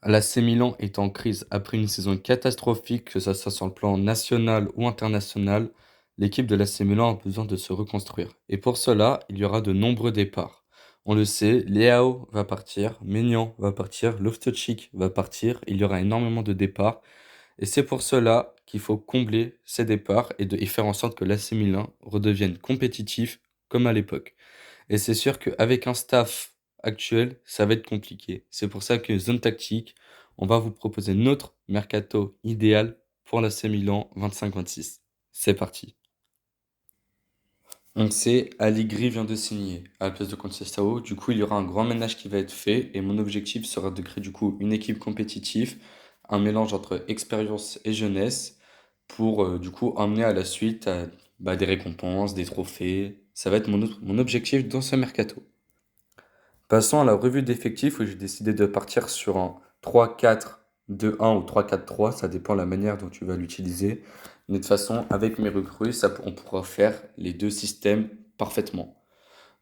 L'AC Milan est en crise après une saison catastrophique, que ce soit sur le plan national ou international. L'équipe de l'AC Milan a besoin de se reconstruire. Et pour cela, il y aura de nombreux départs. On le sait, Leao va partir, Maignan va partir, Loftus-Cheek va partir. Il y aura énormément de départs. Et c'est pour cela qu'il faut combler ces départs et faire en sorte que l'AC Milan redevienne compétitif comme à l'époque. Et c'est sûr qu'avec un staff actuel, ça va être compliqué. C'est pour ça que Zone Tactique, on va vous proposer notre mercato idéal pour l'AC Milan 25-26. C'est parti. On sait, Allegri vient de signer à la place de Conceição. Du coup, il y aura un grand ménage qui va être fait. Et mon objectif sera de créer du coup une équipe compétitive, un mélange entre expérience et jeunesse, pour du coup emmener à la suite des récompenses, des trophées. Ça va être mon objectif dans ce mercato. Passons à la revue d'effectifs où j'ai décidé de partir sur un 3-4-2-1 ou 3-4-3, ça dépend de la manière dont tu vas l'utiliser. Mais de toute façon, avec mes recrues, on pourra faire les deux systèmes parfaitement.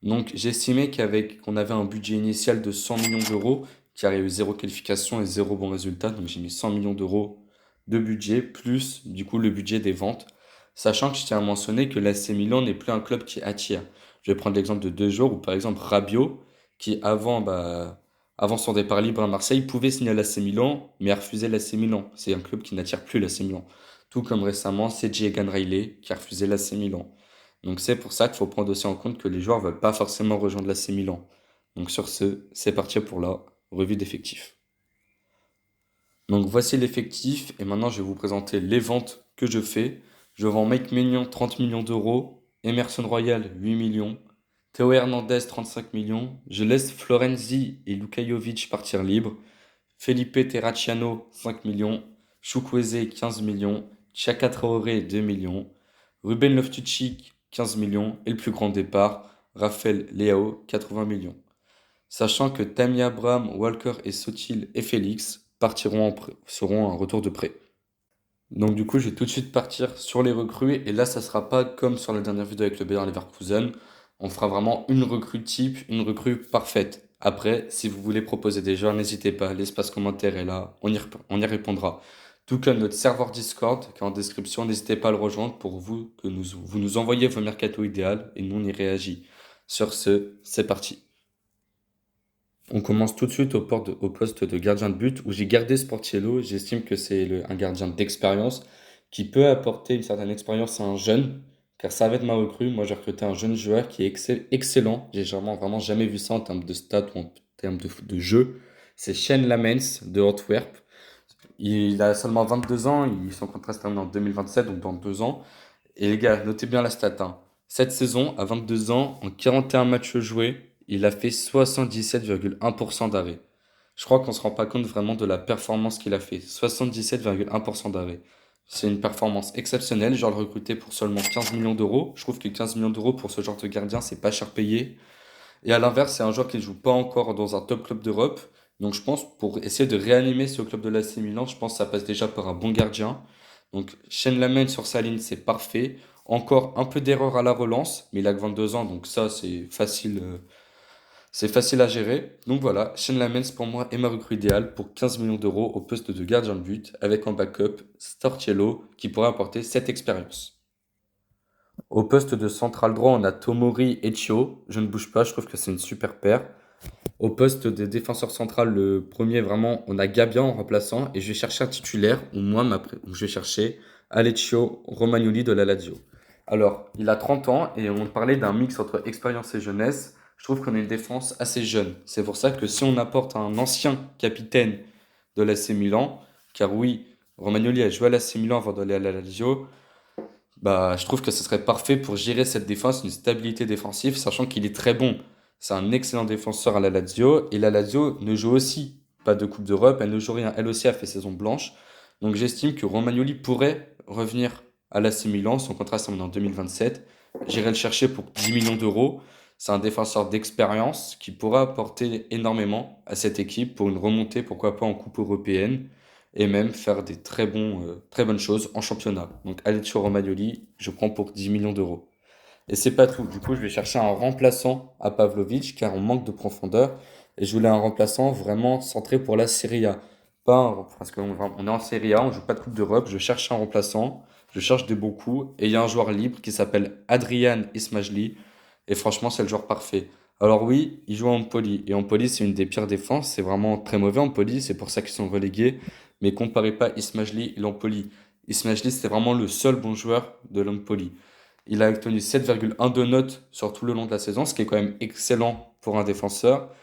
Donc j'ai estimé qu'on avait un budget initial de 100 millions d'euros, car il y a eu zéro qualification et zéro bon résultat. Donc j'ai mis 100 millions d'euros de budget, plus du coup le budget des ventes. Sachant que je tiens à mentionner que l'AC Milan n'est plus un club qui attire. Je vais prendre l'exemple de deux joueurs, ou par exemple Rabiot, qui avant son départ libre à Marseille, pouvait signer à l'AC Milan, mais a refusé l'AC Milan. C'est un club qui n'attire plus l'AC Milan. Tout comme récemment, c'est Egan Riley qui a refusé l'AC Milan. Donc c'est pour ça qu'il faut prendre aussi en compte que les joueurs ne veulent pas forcément rejoindre l'AC Milan. Donc sur ce, c'est parti pour la revue d'effectifs. Donc voici l'effectif et maintenant je vais vous présenter les ventes que je fais. Je vends Mike Maignan 30 millions d'euros, Emerson Royal 8 millions, Théo Hernandez 35 millions. Je laisse Florenzi et Luka Jovic partir libre, Felipe Terracciano 5 millions, Chukwueze 15 millions, Chaka Traoré 2 millions, Ruben Loftus-Cheek 15 millions et le plus grand départ, Raphaël Leao 80 millions. Sachant que Tammy Abraham, Walker et Sotil et Félix seront en retour de prêt. Donc du coup, je vais tout de suite partir sur les recrues et là, ça sera pas comme sur la dernière vidéo avec le Bayer Leverkusen. On fera vraiment une recrue type, une recrue parfaite. Après, si vous voulez proposer des joueurs, n'hésitez pas, l'espace commentaire est là, on y répondra. Tout comme notre serveur Discord qui est en description, n'hésitez pas à le rejoindre pour vous nous envoyez vos mercato idéal et nous on y réagit. Sur ce, c'est parti. On commence tout de suite au poste de gardien de but où j'ai gardé Sportiello. J'estime que c'est un gardien d'expérience qui peut apporter une certaine expérience à un jeune, car ça va être ma recrue. Moi, j'ai recruté un jeune joueur qui est excellent. J'ai vraiment jamais vu ça en termes de stats ou en termes de jeu. C'est Shane Lamens de Antwerp. Il a seulement 22 ans. Son contrat se termine en 2027, donc dans 2 ans. Et les gars, notez bien la stat, hein. Cette saison, à 22 ans, en 41 matchs joués, il a fait 77,1% d'arrêt. Je crois qu'on ne se rend pas compte vraiment de la performance qu'il a fait. 77,1% d'arrêt. C'est une performance exceptionnelle. Genre le recruter pour seulement 15 millions d'euros. Je trouve que 15 millions d'euros pour ce genre de gardien, c'est pas cher payé. Et à l'inverse, c'est un joueur qui ne joue pas encore dans un top club d'Europe. Donc je pense pour essayer de réanimer ce club de l'AC Milan, je pense que ça passe déjà par un bon gardien. Donc Shane Lamine sur sa ligne, c'est parfait. Encore un peu d'erreur à la relance, mais il a que 22 ans, donc ça c'est facile à gérer. Donc voilà, Shane Lamens pour moi est ma recrue idéale pour 15 millions d'euros au poste de gardien de but, avec en backup Stortiello qui pourrait apporter cette expérience. Au poste de central droit, on a Tomori et Chio. Je ne bouge pas, je trouve que c'est une super paire. Au poste de défenseur central, le premier, vraiment, on a Gabia en remplaçant. Et je vais chercher un titulaire, où je vais chercher Alessio Romagnoli de la Lazio. Alors, il a 30 ans et on parlait d'un mix entre expérience et jeunesse. Je trouve qu'on a une défense assez jeune. C'est pour ça que si on apporte un ancien capitaine de l'AC Milan, car oui, Romagnoli a joué à l'AC Milan avant d'aller à la Lazio, bah, je trouve que ce serait parfait pour gérer cette défense, une stabilité défensive, sachant qu'il est très bon. C'est un excellent défenseur à la Lazio, et la Lazio ne joue aussi pas de Coupe d'Europe, elle ne joue rien, elle aussi a fait saison blanche. Donc j'estime que Romagnoli pourrait revenir à l'AC Milan, son contrat s'en en 2027. J'irai le chercher pour 10 millions d'euros. C'est un défenseur d'expérience qui pourra apporter énormément à cette équipe pour une remontée, pourquoi pas en Coupe européenne et même faire des très bonnes choses en championnat. Donc Alessio Romagnoli, je prends pour 10 millions d'euros. Et c'est pas tout. Du coup, je vais chercher un remplaçant à Pavlovic car on manque de profondeur et je voulais un remplaçant vraiment centré pour la Serie A. pas parce qu'on est en Serie A, on joue pas de Coupe d'Europe, je cherche un remplaçant, je cherche des beaux coups, et il y a un joueur libre qui s'appelle Adrian Ismajli, et franchement, c'est le joueur parfait. Alors oui, il joue à Empoli, et Empoli, c'est une des pires défenses, c'est vraiment très mauvais Empoli, c'est pour ça qu'ils sont relégués, mais comparez pas Ismajli et l'Empoli. Ismajli, c'était vraiment le seul bon joueur de l'Empoli. Il a obtenu 7,1 de notes sur tout le long de la saison, ce qui est quand même excellent pour un défenseur.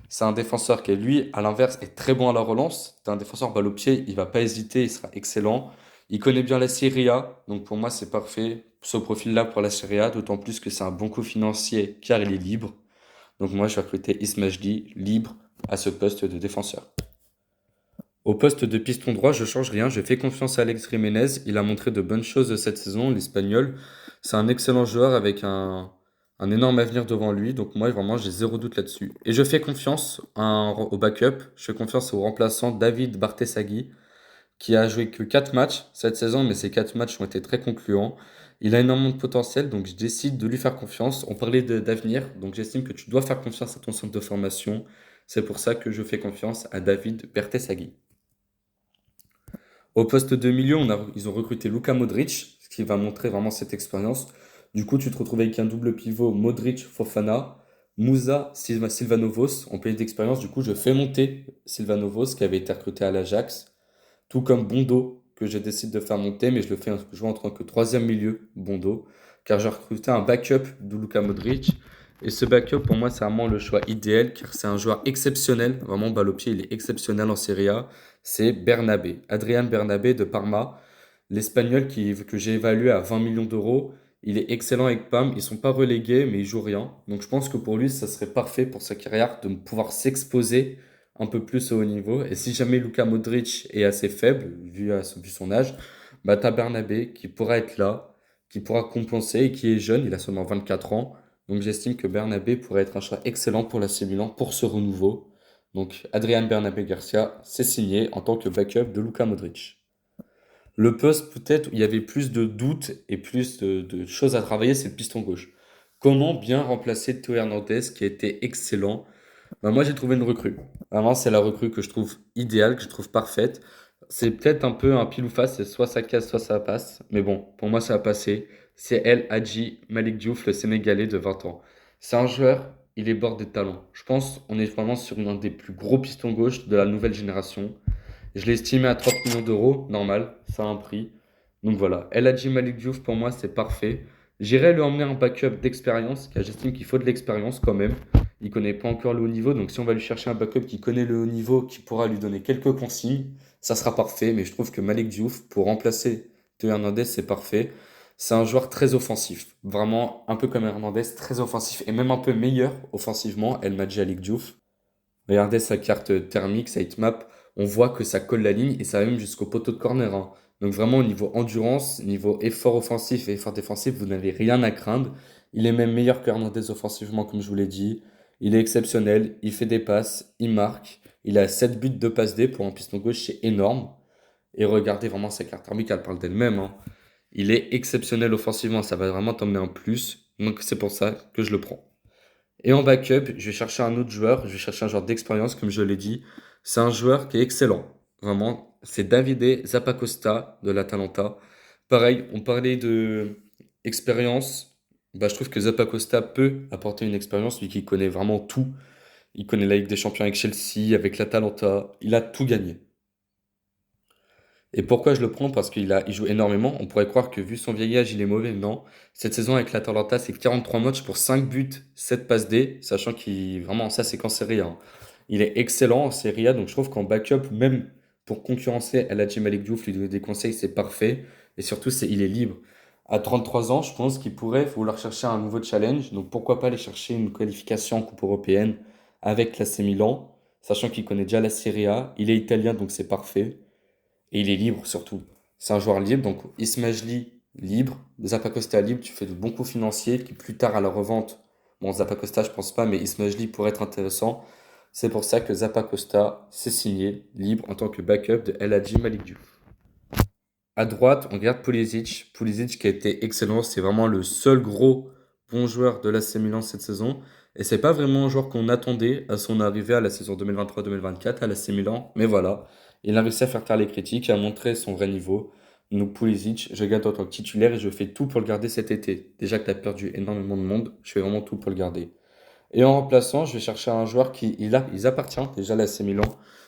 C'est un défenseur qui, lui, à l'inverse, est très bon à la relance. C'est un défenseur balle au pied, il va pas hésiter, il sera excellent. Il connaît bien la Serie A, donc pour moi, c'est parfait. Ce profil-là pour la Serie A, d'autant plus que c'est un bon coup financier car il est libre. Donc moi, je vais recruter Ismajli libre à ce poste de défenseur. Au poste de piston droit, je change rien. Je fais confiance à Alex Jiménez. Il a montré de bonnes choses cette saison, l'Espagnol. C'est un excellent joueur avec un énorme avenir devant lui. Donc moi, vraiment, j'ai zéro doute là-dessus. Et je fais confiance au backup. Je fais confiance au remplaçant David Bartesagui, qui a joué que 4 matchs cette saison, mais ces 4 matchs ont été très concluants. Il a énormément de potentiel, donc je décide de lui faire confiance. On parlait d'avenir, donc j'estime que tu dois faire confiance à ton centre de formation. C'est pour ça que je fais confiance à David Bertesagui. Au poste de milieu, ils ont recruté Luka Modric, ce qui va montrer vraiment cette expérience. Du coup, tu te retrouves avec un double pivot Modric-Fofana, Musa Silvanovos en pays d'expérience. Du coup, je fais monter Silvanovos qui avait été recruté à l'Ajax, tout comme Bondo que je décide de faire monter, mais je le fais jouer en tant que troisième milieu, Bondo, car j'ai recruté un backup de Luka Modric. Et ce backup, pour moi, c'est vraiment le choix idéal, car c'est un joueur exceptionnel. Vraiment, balle au pied, il est exceptionnel en Serie A. C'est Bernabé, Adrian Bernabé de Parma, l'Espagnol que j'ai évalué à 20 millions d'euros. Il est excellent avec PAM, ils sont pas relégués, mais il joue rien. Donc je pense que pour lui, ça serait parfait pour sa carrière de pouvoir s'exposer un peu plus au haut niveau. Et si jamais Luka Modric est assez faible, vu son âge, bah t'as Bernabé qui pourra être là, qui pourra compenser et qui est jeune, il a seulement 24 ans. Donc j'estime que Bernabé pourrait être un choix excellent pour l'AC Milan pour ce renouveau. Donc Adrian Bernabé Garcia, c'est signé en tant que backup de Luka Modric. Le poste peut-être où il y avait plus de doutes et plus de choses à travailler, c'est le piston gauche. Comment bien remplacer Théo Hernandez qui a été excellent? Bah, moi j'ai trouvé une recrue. Vraiment c'est la recrue que je trouve idéale, que je trouve parfaite. C'est peut-être un peu un pile ou face, c'est soit ça casse, soit ça passe. Mais bon, pour moi ça a passé. C'est El Hadji Malick Diouf, le Sénégalais de 20 ans. C'est un joueur, il est bord des talents. Je pense on est vraiment sur un des plus gros pistons gauche de la nouvelle génération. Je l'ai estimé à 30 millions d'euros, normal, ça a un prix. Donc voilà, El Hadji Malick Diouf pour moi c'est parfait. J'irai lui emmener un backup d'expérience, car j'estime qu'il faut de l'expérience quand même. Il connaît pas encore le haut niveau, donc si on va lui chercher un backup qui connaît le haut niveau, qui pourra lui donner quelques consignes, ça sera parfait. Mais je trouve que Malick Diouf, pour remplacer Théo Hernandez, c'est parfait. C'est un joueur très offensif, vraiment un peu comme Hernandez, très offensif et même un peu meilleur offensivement, El Hadji Malick Diouf. Regardez sa carte thermique, sa heatmap, on voit que ça colle la ligne et ça va même jusqu'au poteau de corner, hein. Donc vraiment au niveau endurance, niveau effort offensif et effort défensif, vous n'avez rien à craindre. Il est même meilleur que Hernandez offensivement, comme je vous l'ai dit. Il est exceptionnel, il fait des passes, il marque. Il a 7 buts de passe D pour un piston gauche, c'est énorme. Et regardez vraiment sa carte thermique, elle parle d'elle-même, hein. Il est exceptionnel offensivement, ça va vraiment t'emmener un plus. Donc c'est pour ça que je le prends. Et en backup, je vais chercher un autre joueur, je vais chercher un joueur d'expérience, comme je l'ai dit. C'est un joueur qui est excellent. Vraiment, c'est Davide Zappacosta de l'Atalanta. Pareil, on parlait de expérience. Bah, je trouve que Zappacosta peut apporter une expérience, lui qui connaît vraiment tout. Il connaît la Ligue des Champions avec Chelsea, avec l'Atalanta. Il a tout gagné. Et pourquoi je le prends? Parce il joue énormément. On pourrait croire que vu son vieil âge, il est mauvais. Non. Cette saison avec l'Atalanta, c'est 43 matchs pour 5 buts, 7 passes D, sachant qu'il vraiment ça c'est qu'en Serie A, hein. Il est excellent en Serie A, donc je trouve qu'en backup, même pour concurrencer El Hadji Malick Diouf, lui donner des conseils, c'est parfait. Et surtout, il est libre. À 33 ans, je pense qu'il pourrait vouloir chercher un nouveau challenge. Donc pourquoi pas aller chercher une qualification en Coupe européenne avec l'AC Milan, sachant qu'il connaît déjà la Serie A. Il est italien, donc c'est parfait. Et il est libre surtout. C'est un joueur libre, donc Ismajli libre, Zappacosta libre, tu fais de bons coups financiers qui plus tard à la revente, bon Zappacosta je pense pas, mais Ismajli pourrait être intéressant. C'est pour ça que Zappacosta s'est signé libre en tant que backup de El Hadji Malick Diouf. À droite, on regarde Pulisic. Pulisic qui a été excellent, c'est vraiment le seul gros bon joueur de l'AC Milan cette saison. Et c'est pas vraiment un joueur qu'on attendait à son arrivée à la saison 2023-2024 à l'AC Milan, mais voilà. Il a réussi à faire taire les critiques et à montrer son vrai niveau. Donc Pulisic, je le garde en tant que titulaire et je fais tout pour le garder cet été. Déjà que tu as perdu énormément de monde, je fais vraiment tout pour le garder. Et en remplaçant, je vais chercher un joueur ils appartient déjà à l'AC Milan.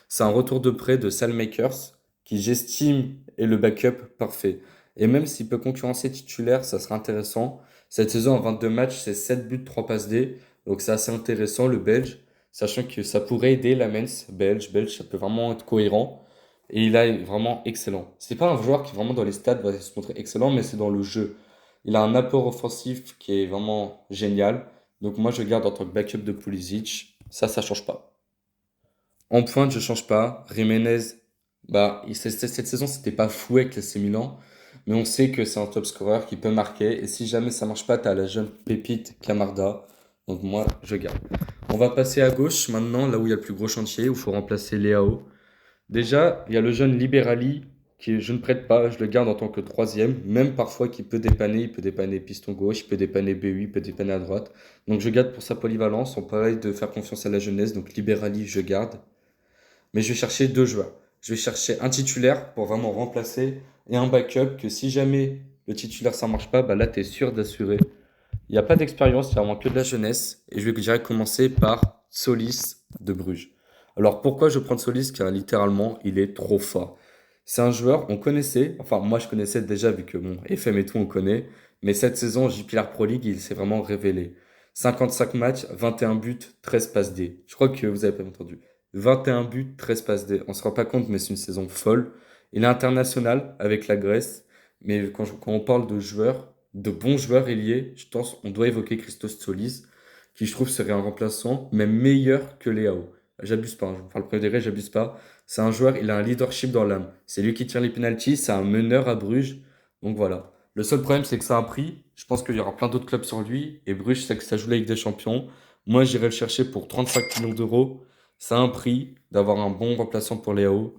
C'est un retour de prêt de Salmakers, qui j'estime est le backup parfait. Et même s'il peut concurrencer titulaire, ça sera intéressant. Cette saison, en 22 matchs, c'est 7 buts, 3 passes D. Donc c'est assez intéressant, le Belge. Sachant que ça pourrait aider la Mens belge, ça peut vraiment être cohérent. Et il est vraiment excellent. C'est pas un joueur qui vraiment dans les stats va se montrer excellent, mais c'est dans le jeu. Il a un apport offensif qui est vraiment génial. Donc moi, je garde en tant que backup de Pulisic. Ça change pas. En pointe, je change pas. Jiménez, cette saison, c'était pas fou avec l'AC Milan. Mais on sait que c'est un top scorer qui peut marquer. Et si jamais ça marche pas, t'as la jeune pépite Camarda. Donc moi, je garde. On va passer à gauche maintenant, là où il y a le plus gros chantier, où il faut remplacer Léao. Déjà, il y a le jeune Liberali qui je ne prête pas, je le garde en tant que troisième, même parfois qui peut dépanner, il peut dépanner piston gauche, il peut dépanner BU, il peut dépanner à droite. Donc je garde pour sa polyvalence, on parlait de faire confiance à la jeunesse, donc Liberali je garde. Mais je vais chercher deux joueurs. Je vais chercher un titulaire pour vraiment remplacer et un backup que si jamais le titulaire ça marche pas, bah là tu es sûr d'assurer. Il n'y a pas d'expérience, il y a vraiment que de la jeunesse. Et je vais déjà commencer par Solis de Bruges. Alors pourquoi je prends Solis? Car littéralement, il est trop fort. C'est un joueur, on connaissait, enfin moi je connaissais déjà vu que bon, FM et tout on connaît, mais cette saison JPR Pro League, il s'est vraiment révélé. 55 matchs, 21 buts, 13 passes D. Je crois que vous avez pas entendu. 21 buts, 13 passes D. On se rend pas compte, mais c'est une saison folle. Il est international avec la Grèce, mais quand on parle de joueurs, de bons joueurs ailiers, je pense on doit évoquer Christos Solis, qui je trouve serait un remplaçant, même meilleur que Leao. J'abuse pas, hein, je vous parle premier degré, j'abuse pas. C'est un joueur, il a un leadership dans l'âme. C'est lui qui tire les penalties, c'est un meneur à Bruges. Donc voilà. Le seul problème, c'est que ça a un prix. Je pense qu'il y aura plein d'autres clubs sur lui. Et Bruges, c'est que ça joue la Ligue des Champions. Moi, j'irai le chercher pour 35 millions d'euros. Ça a un prix d'avoir un bon remplaçant pour Léo.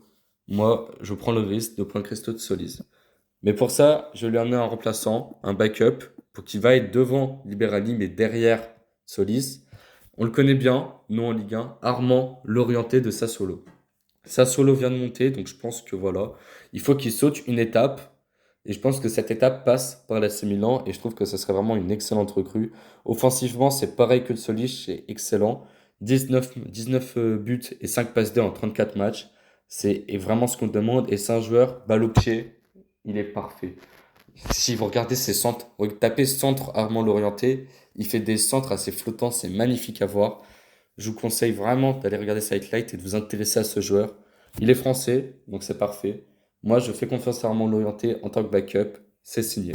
Moi, je prends le risque de prendre Christophe Solis. Mais pour ça, je lui ai amené un remplaçant, un backup, pour qu'il va être devant Liberali, mais derrière Solis. On le connaît bien, nous en Ligue 1, Armand Lorienté de Sassuolo. Sassuolo vient de monter, donc je pense que voilà, il faut qu'il saute une étape. Et je pense que cette étape passe par l'AC Milan et je trouve que ce serait vraiment une excellente recrue. Offensivement, c'est pareil que le Solis, c'est excellent. 19 buts et 5 passes D en 34 matchs. C'est vraiment ce qu'on demande. Et c'est un joueur, balle au pied, il est parfait. Si vous regardez ses centres, vous tapez centre Armand Lorienté, il fait des centres assez flottants, c'est magnifique à voir. Je vous conseille vraiment d'aller regarder sa highlight et de vous intéresser à ce joueur. Il est français, donc c'est parfait. Moi, je fais confiance à Armand Lorienté en tant que backup. C'est signé.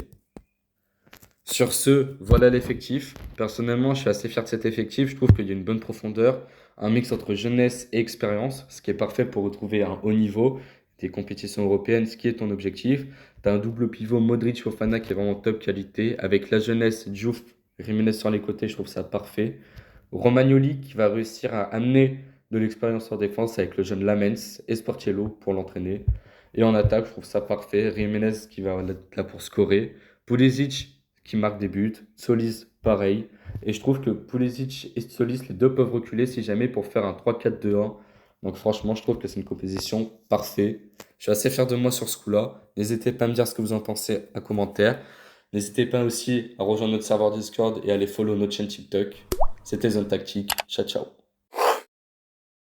Sur ce, voilà l'effectif. Personnellement, je suis assez fier de cet effectif. Je trouve qu'il y a une bonne profondeur, un mix entre jeunesse et expérience, ce qui est parfait pour retrouver un haut niveau des compétitions européennes, ce qui est ton objectif. Tu as un double pivot Modric-Fofana qui est vraiment top qualité. Avec la jeunesse, Diouf, Jiménez sur les côtés, je trouve ça parfait. Romagnoli qui va réussir à amener de l'expérience en défense avec le jeune Lamens et Sportiello pour l'entraîner. Et en attaque, je trouve ça parfait. Jiménez qui va être là pour scorer. Pulisic qui marque des buts. Solis, pareil. Et je trouve que Pulisic et Solis, les deux peuvent reculer si jamais pour faire un 3-4-2-1. Donc franchement, je trouve que c'est une composition parfaite. Je suis assez fier de moi sur ce coup-là. N'hésitez pas à me dire ce que vous en pensez en commentaire. N'hésitez pas aussi à rejoindre notre serveur Discord et à aller follow notre chaîne TikTok. C'était Zone Tactique. Ciao, ciao.